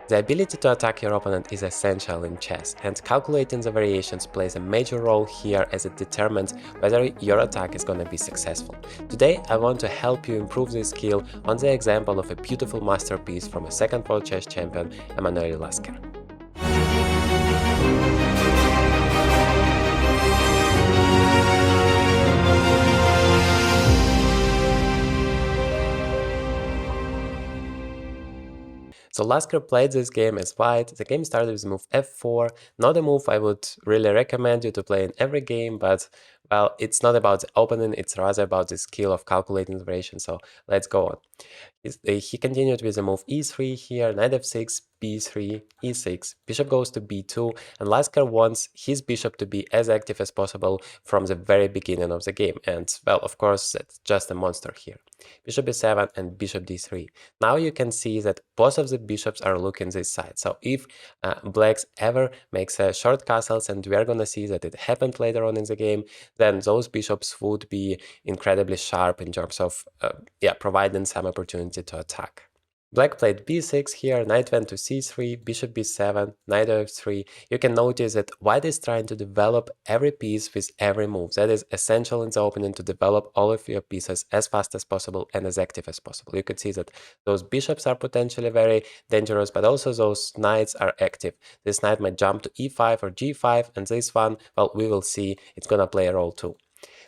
The ability to attack your opponent is essential in chess, and calculating the variations plays a major role here as it determines whether your attack is gonna be successful. Today I want to help you improve this skill on the example of a beautiful masterpiece from a second world chess champion, Emanuel Lasker. So Lasker played this game as white. The game started with move f4, not a move I would really recommend you to play in every game, but well, it's not about the opening, it's rather about the skill of calculating the variation, so let's go on. He continued with the move e3 here, knight f6, b3, e6, bishop goes to b2, and Lasker wants his bishop to be as active as possible from the very beginning of the game, and well, of course, that's just a monster here. Bishop b7 and bishop d3. Now you can see that both of the bishops are looking this side, so if blacks ever makes short castles, and we are gonna see that it happened later on in the game, then those bishops would be incredibly sharp in terms of providing some opportunity to attack. Black played b6 here, knight went to c3, bishop b7, knight f3. You can notice that white is trying to develop every piece with every move. That is essential in the opening, to develop all of your pieces as fast as possible and as active as possible. You can see that those bishops are potentially very dangerous, but also those knights are active. This knight might jump to e5 or g5, and this one, well, we will see it's gonna play a role too.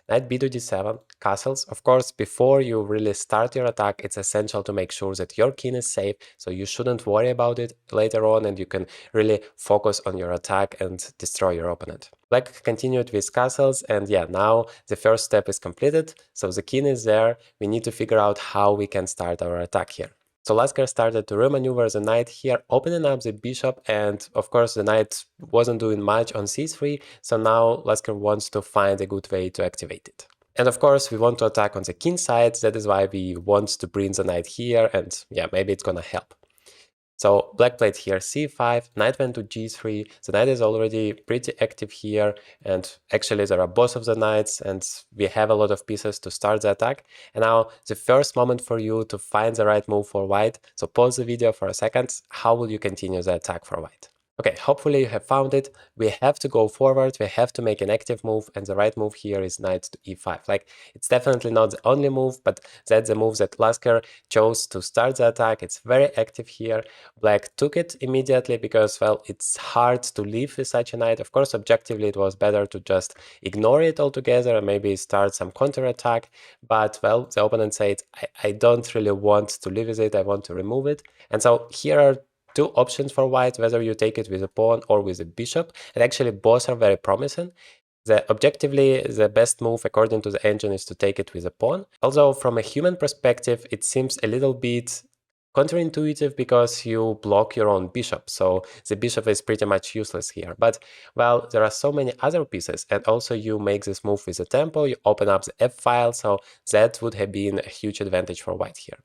Knight b to d7, castles. Of course, before you really start your attack, it's essential to make sure that your king is safe, so you shouldn't worry about it later on, and you can really focus on your attack and destroy your opponent. Black continued with castles, and yeah, now the first step is completed, so the king is there. We need to figure out how we can start our attack here. So Lasker started to remaneuver the knight here, opening up the bishop, and of course the knight wasn't doing much on c3, so now Lasker wants to find a good way to activate it. And of course we want to attack on the king side, that is why we want to bring the knight here, and yeah, maybe it's gonna help. So black played here c5, knight went to g3, the knight is already pretty active here, and actually there are both of the knights, and we have a lot of pieces to start the attack. And now the first moment for you to find the right move for white, so pause the video for a second. How will you continue the attack for white? Okay, hopefully you have found it. We have to go forward, we have to make an active move, and the right move here is knight to e5. Like, it's definitely not the only move, but that's the move that Lasker chose to start the attack. It's very active here. Black took it immediately because, well, it's hard to leave with such a knight. Of course, objectively it was better to just ignore it altogether and maybe start some counter-attack, but, well, the opponent said, I don't really want to leave with it, I want to remove it. And so here are two options for white, whether you take it with a pawn or with a bishop, and actually both are very promising. Objectively, the best move according to the engine is to take it with a pawn, although from a human perspective it seems a little bit counterintuitive because you block your own bishop, so the bishop is pretty much useless here. But, well, there are so many other pieces, and also you make this move with a tempo, you open up the f-file, so that would have been a huge advantage for white here.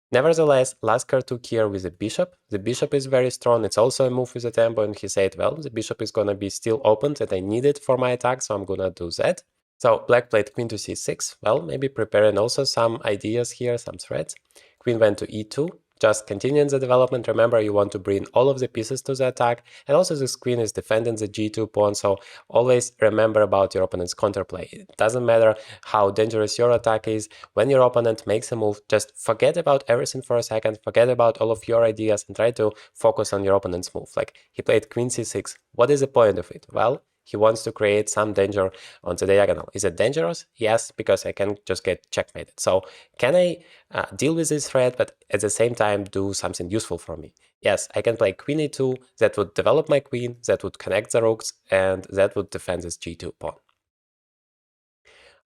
Nevertheless, Lasker took here with a bishop. The bishop is very strong, it's also a move with a tempo, and he said, well, the bishop is gonna be still open, that I need it for my attack, so I'm gonna do that. So black played queen to c6, well, maybe preparing also some ideas here, some threats. Queen went to e2, just continuing the development. Remember, you want to bring all of the pieces to the attack, and also this queen is defending the g2 pawn, so always remember about your opponent's counterplay. It doesn't matter how dangerous your attack is. When your opponent makes a move, just forget about everything for a second, forget about all of your ideas, and try to focus on your opponent's move. Like, he played queen c6. What is the point of it? Well, he wants to create some danger on the diagonal. Is it dangerous? Yes, because I can just get checkmated. So can I deal with this threat, but at the same time do something useful for me? Yes, I can play queen e2, that would develop my queen, that would connect the rooks, and that would defend this g2 pawn.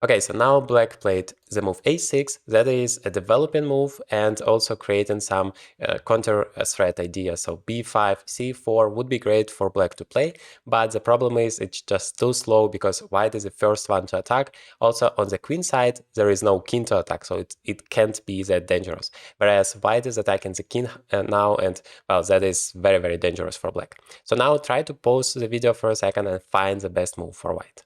Okay, so now black played the move a6, that is a developing move and also creating some counter threat ideas. So b5, c4 would be great for black to play, but the problem is it's just too slow because white is the first one to attack. Also on the queen side, there is no king to attack, so it can't be that dangerous. Whereas white is attacking the king now, and well, that is very, very dangerous for black. So now try to pause the video for a second and find the best move for white.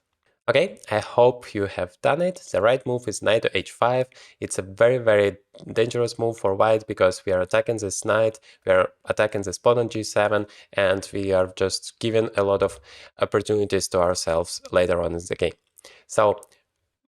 Okay, I hope you have done it. The right move is knight to h5. It's a very, very dangerous move for white because we are attacking this knight, we are attacking this pawn on g7, and we are just giving a lot of opportunities to ourselves later on in the game. So,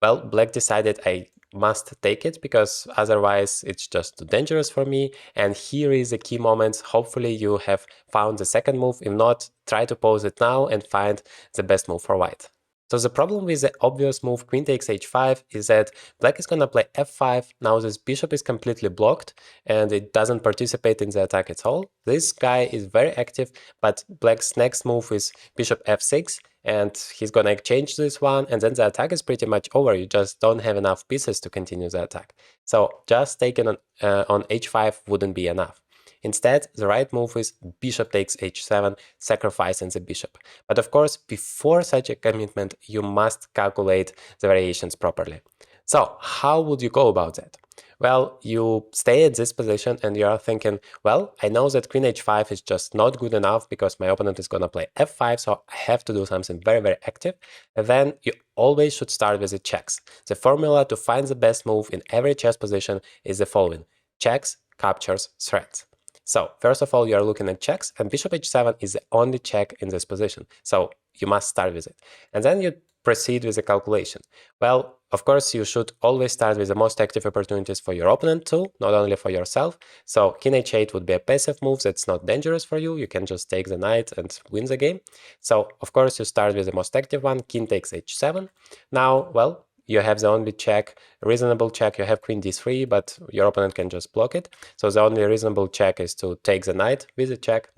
well, black decided I must take it because otherwise it's just too dangerous for me. And here is the key moment. Hopefully you have found the second move. If not, try to pause it now and find the best move for white. So the problem with the obvious move queen takes h5 is that black is gonna play f5. Now this bishop is completely blocked and it doesn't participate in the attack at all. This guy is very active, but black's next move is bishop f6, and he's gonna exchange this one, and then the attack is pretty much over. You just don't have enough pieces to continue the attack. So just taking on h5 wouldn't be enough. Instead, the right move is bishop takes h7, sacrificing the bishop. But of course, before such a commitment, you must calculate the variations properly. So how would you go about that? Well, you stay at this position and you are thinking, well, I know that queen h5 is just not good enough because my opponent is going to play f5, so I have to do something very, very active. And then you always should start with the checks. The formula to find the best move in every chess position is the following: checks, captures, threats. So first of all, you are looking at checks, and bishop h7 is the only check in this position. So you must start with it. And then you proceed with the calculation. Well, of course, you should always start with the most active opportunities for your opponent too, not only for yourself. So king h8 would be a passive move that's not dangerous for you. You can just take the knight and win the game. So, of course, you start with the most active one, king takes h7. Now, well, you have the only check, reasonable check, you have queen d3, but your opponent can just block it. So the only reasonable check is to take the knight with the check,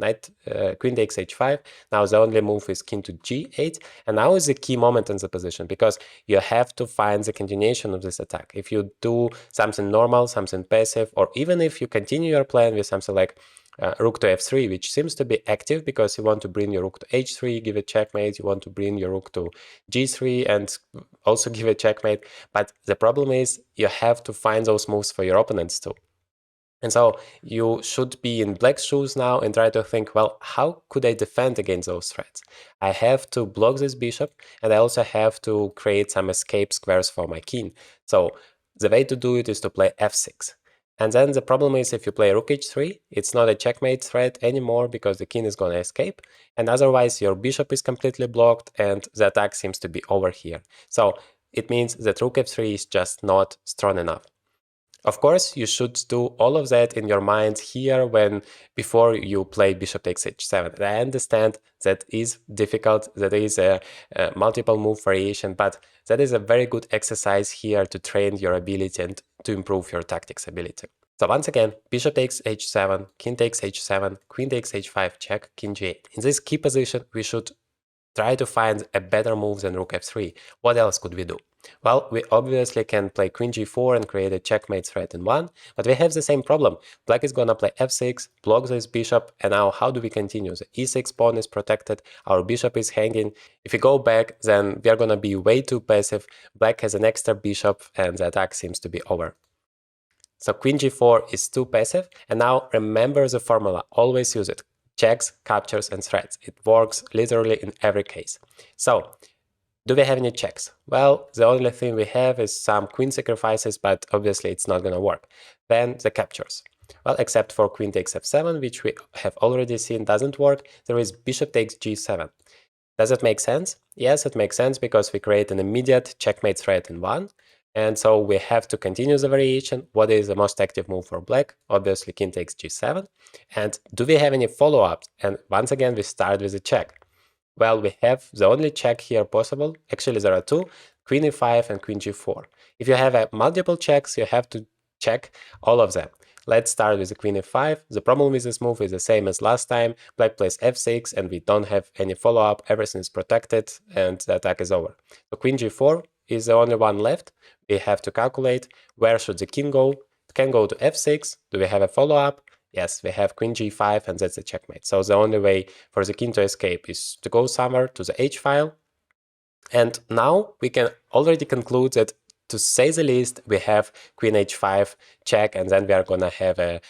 queen takes h5. Now the only move is king to g8, and now is the key moment in the position, because you have to find the continuation of this attack. If you do something normal, something passive, or even if you continue your plan with something like rook to f3, which seems to be active because you want to bring your rook to h3, give a checkmate, you want to bring your rook to g3 and also give a checkmate. But the problem is you have to find those moves for your opponents too. And so you should be in black's shoes now and try to think, well, how could I defend against those threats? I have to block this bishop, and I also have to create some escape squares for my king. So the way to do it is to play f6. And then the problem is if you play rook h3, it's not a checkmate threat anymore because the king is going to escape, and otherwise your bishop is completely blocked and the attack seems to be over here. So it means that rook f3 is just not strong enough. Of course, you should do all of that in your mind here before you play bishop takes h7. And I understand that is difficult, that is a multiple move variation, but that is a very good exercise here to train your ability and to improve your tactics ability. So once again, bishop takes h7, king takes h7, queen takes h5, check, king g8. In this key position, we should try to find a better move than rook f3. What else could we do? Well, we obviously can play queen g4 and create a checkmate threat in one, but we have the same problem. Black is gonna play f6, block this bishop, and now how do we continue? The e6 pawn is protected, our bishop is hanging. If we go back, then we are gonna be way too passive. Black has an extra bishop, and the attack seems to be over. So queen g4 is too passive, and now remember the formula, always use it. Checks, captures, and threats. It works literally in every case. So, do we have any checks? Well, the only thing we have is some queen sacrifices, but obviously it's not going to work. Then the captures. Well, except for queen takes f7, which we have already seen doesn't work, there is bishop takes g7. Does it make sense? Yes, it makes sense because we create an immediate checkmate threat in one. And so we have to continue the variation. What is the most active move for black? Obviously, king takes g7. And do we have any follow-ups? And once again, we start with a check. Well, we have the only check here possible. Actually, there are two, queen e5 and queen g4. If you have multiple checks, you have to check all of them. Let's start with the queen e5. The problem with this move is the same as last time. Black plays f6 and we don't have any follow-up. Everything is protected and the attack is over. So queen g4 is the only one left. We have to calculate where should the king go. It can go to f6. Do we have a follow-up? Yes, we have queen g5 and that's a checkmate. So the only way for the king to escape is to go somewhere to the h file. And now we can already conclude that, to say the least, we have queen h5 check, and then we are going to have a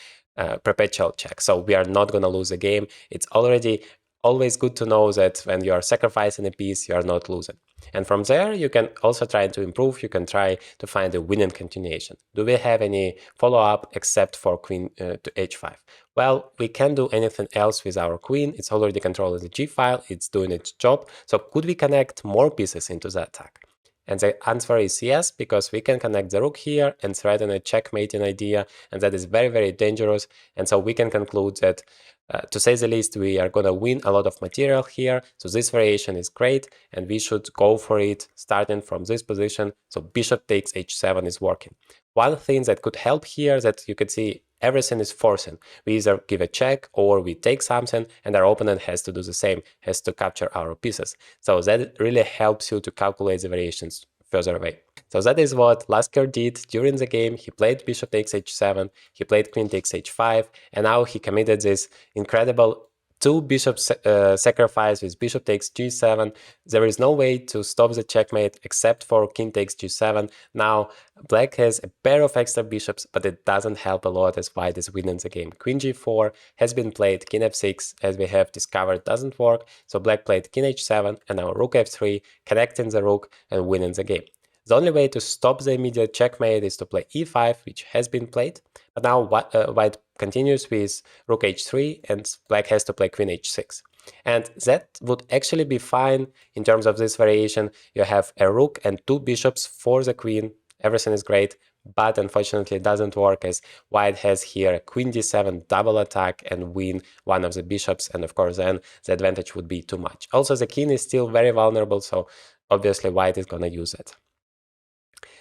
perpetual check. So we are not going to lose the game. It's already always good to know that when you are sacrificing a piece, you are not losing. And from there, you can also try to improve. You can try to find a winning continuation. Do we have any follow-up except for queen to h5? Well, we can't do anything else with our queen. It's already controlling the g file. It's doing its job. So could we connect more pieces into the attack? And the answer is yes, because we can connect the rook here and threaten a checkmating idea, and that is very, very dangerous. And so we can conclude that, to say the least, we are going to win a lot of material here. So this variation is great, and we should go for it starting from this position. So bishop takes h7 is working. One thing that could help here that you can see everything is forcing. We either give a check or we take something, and our opponent has to do the same, has to capture our pieces. So that really helps you to calculate the variations further away. So that is what Lasker did during the game. He played bishop takes h7, he played queen takes h5, and now he committed this incredible two bishop sacrifice with bishop takes g7. There is no way to stop the checkmate except for king takes g7. Now black has a pair of extra bishops, but it doesn't help a lot as white is winning the game. Queen g4 has been played, king f6, as we have discovered, doesn't work. So black played king h7 and now rook f3, connecting the rook and winning the game. The only way to stop the immediate checkmate is to play e5, which has been played, but now white continues with rook h3 and black has to play queen h6. And that would actually be fine in terms of this variation. You have a rook and two bishops for the queen, everything is great, but unfortunately it doesn't work as white has here a queen d7 double attack and win one of the bishops, and of course then the advantage would be too much. Also the king is still very vulnerable, so obviously white is gonna use it.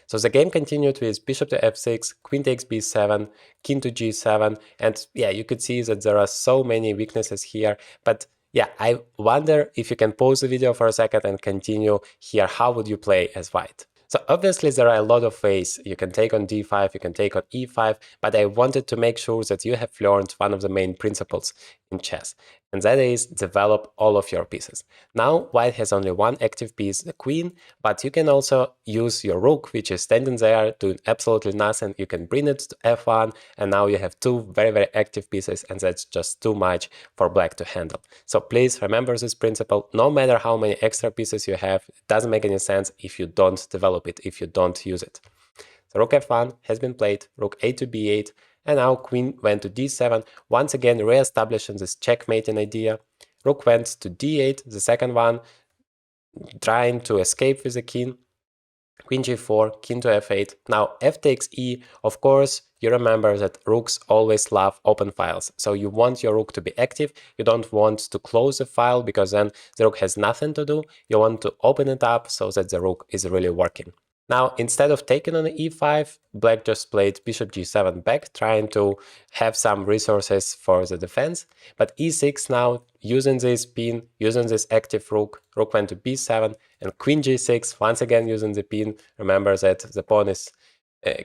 So the game continued with bishop to f6, queen takes b7, king to g7, and yeah, you could see that there are so many weaknesses here, but yeah, I wonder if you can pause the video for a second and continue here, how would you play as white? So obviously there are a lot of ways. You can take on d5, you can take on e5, but I wanted to make sure that you have learned one of the main principles in chess, and that is develop all of your pieces. Now white has only one active piece, the queen, but you can also use your rook, which is standing there doing absolutely nothing. You can bring it to f1, and now you have two very, very active pieces, and that's just too much for black to handle. So please remember this principle. No matter how many extra pieces you have, it doesn't make any sense if you don't develop it, if you don't use it. So rook f1 has been played, rook a to b8, and now queen went to d7, once again re-establishing this checkmating idea. Rook went to d8, the second one, trying to escape with the king. Queen g4, king to f8. Now f takes e. Of course, you remember that rooks always love open files. So you want your rook to be active. You don't want to close the file because then the rook has nothing to do. You want to open it up so that the rook is really working. Now, instead of taking on e5, black just played bishop g7 back, trying to have some resources for the defense. But e6 now, using this pin, using this active rook, rook went to b7, and queen g6, once again using the pin. Remember that the pawn is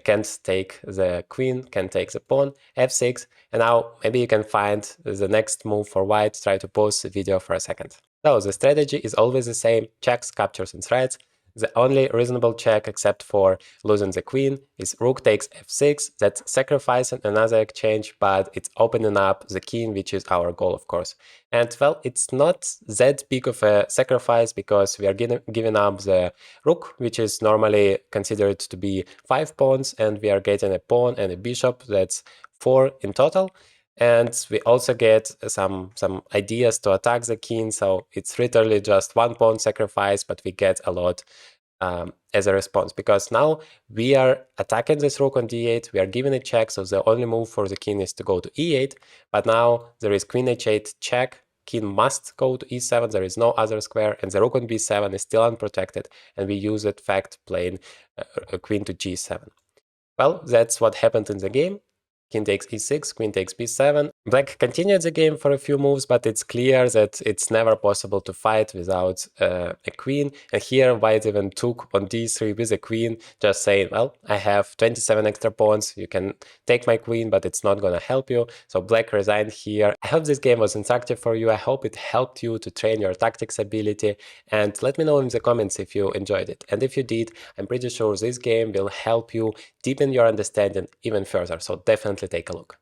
can't take the queen, can take the pawn, f6, and now maybe you can find the next move for white. Try to pause the video for a second. So the strategy is always the same, checks, captures, and threats. The only reasonable check, except for losing the queen, is rook takes f6. That's sacrificing another exchange, but it's opening up the king, which is our goal, of course. And well, it's not that big of a sacrifice because we are giving up the rook, which is normally considered to be 5 pawns, and we are getting a pawn and a bishop. That's 4 in total. And we also get some ideas to attack the king, so it's literally just 1 pawn sacrifice, but we get a lot as a response, because now we are attacking this rook on d8, we are giving a check, so the only move for the king is to go to e8, but now there is queen h8 check, king must go to e7, there is no other square, and the rook on b7 is still unprotected, and we use that fact playing queen to g7. Well, that's what happened in the game. King takes e6, queen takes b7. Black continued the game for a few moves, but it's clear that it's never possible to fight without a queen. And here white even took on d3 with a queen, just saying, well, I have 27 extra pawns, you can take my queen, but it's not gonna help you. So black resigned here. I hope this game was instructive for you. I hope it helped you to train your tactics ability. And let me know in the comments if you enjoyed it. And if you did, I'm pretty sure this game will help you deepen your understanding even further. So definitely take a look.